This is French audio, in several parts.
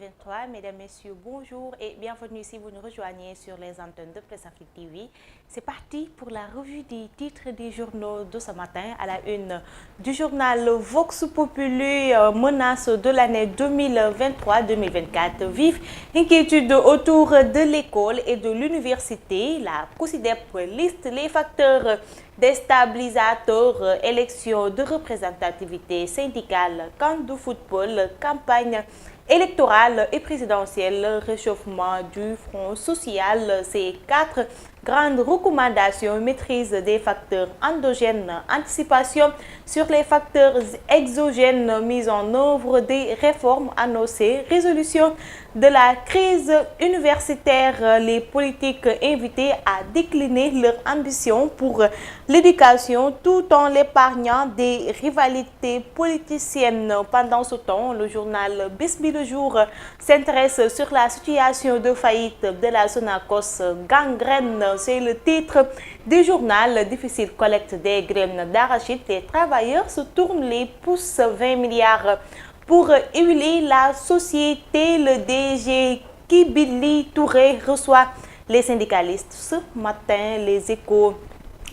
2023. Mesdames, Messieurs, bonjour et bienvenue si vous nous rejoignez sur les antennes de Presse Afrique TV. C'est parti pour la revue des titres des journaux de ce matin à la une du journal Vox Populi, menace de l'année 2023-2024. Vive inquiétude autour de l'école et de l'université. La COSYDEP liste les facteurs déstabilisateurs, élections de représentativité syndicale, camp de football, campagne électorale et présidentielle, réchauffement du front social. Ces quatre grandes recommandations: maîtrise des facteurs endogènes, anticipation sur les facteurs exogènes, mise en œuvre des réformes annoncées, résolution de la crise universitaire. Les politiques invités à décliner leur ambition pour l'éducation tout en l'épargnant des rivalités politiciennes. Pendant ce temps, le journal Bisbi le Jour s'intéresse sur la situation de faillite de la Sonacos. Gangrène, c'est le titre du journal. Difficile collecte des graines d'arachide. Les travailleurs se tournent les pouces. 20 milliards pour huiler la société. Le DG Kibili Touré reçoit les syndicalistes ce matin. Les Échos,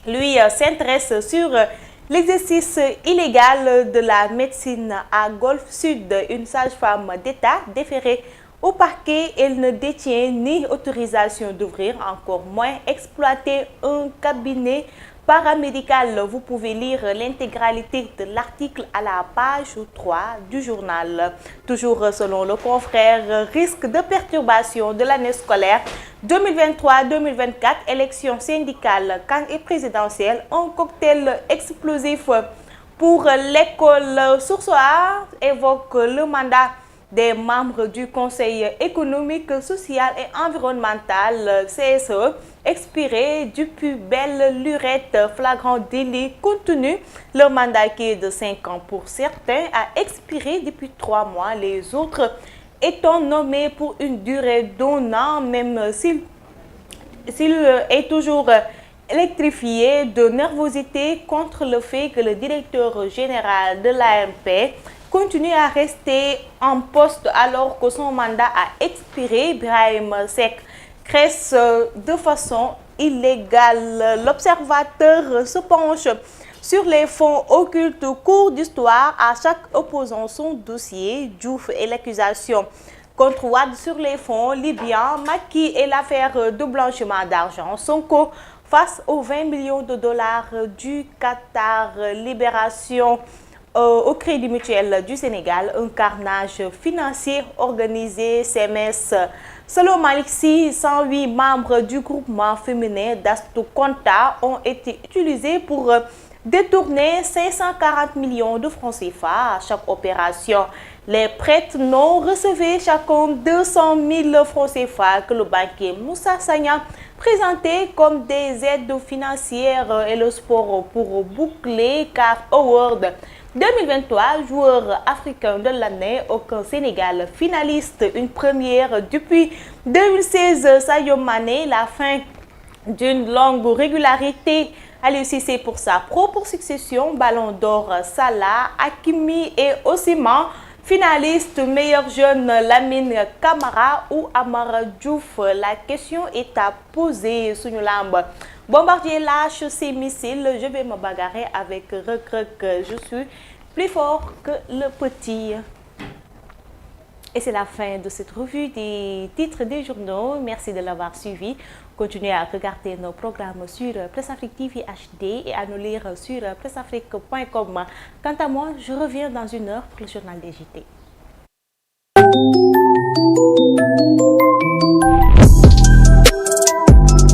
lui, s'intéresse sur l'exercice illégal de la médecine à Golfe Sud. Une sage-femme d'État déférée au parquet. Elle ne détient ni autorisation d'ouvrir, encore moins exploiter un cabinet paramédical. Vous pouvez lire l'intégralité de l'article à la page 3 du journal. Toujours selon le confrère, risque de perturbation de l'année scolaire 2023-2024, élections syndicales, camp et présidentielle, un cocktail explosif pour l'école. Source A évoque le mandat des membres du Conseil économique, social et environnemental, CSE, expiré depuis belle lurette. Flagrant délit contenu. Le mandat qui est de 5 ans pour certains a expiré depuis 3 mois. Les autres étant nommés pour une durée d'1 an, même s'il est toujours électrifié de nervosité contre le fait que le directeur général de l'AMP continue à rester en poste alors que son mandat a expiré. Brahim Seck cresse de façon illégale. L'observateur se penche sur les fonds occultes. Cours d'histoire, à chaque opposant son dossier. Diouf et l'accusation contre Wade sur les fonds libyens. Macky et l'affaire de blanchiment d'argent. Sonko face aux 20 millions de dollars du Qatar. Libération au Crédit Mutuel du Sénégal, un carnage financier organisé. CMS, selon Malick Sy, 108 membres du groupement féminin d'Astou Konta ont été utilisés pour détourner 540 millions de francs CFA à chaque opération. Les prêtres non recevaient chacun 200 000 francs CFA que le banquier Moussa Sagna présentait comme des aides financières. Et le sport pour boucler CAF Award 2023, joueur africain de l'année au Sénégal, finaliste, une première depuis 2016. Sadio Mané, la fin d'une longue régularité. Aliou Cissé pour sa propre succession. Ballon d'or Salah, Hakimi et Osimhen. Finaliste, meilleur jeune, Lamine Camara ou Amara Diouf. La question est à poser. Suñu lamb, Bombardier lâche ses missiles. Je vais me bagarrer avec Reug. Je suis plus fort que le petit. Et c'est la fin de cette revue des titres des journaux. Merci de l'avoir suivi. Continuez à regarder nos programmes sur Presse Afrique TV HD et à nous lire sur presseafrique.com. Quant à moi, je reviens dans 1 heure pour le journal des JT.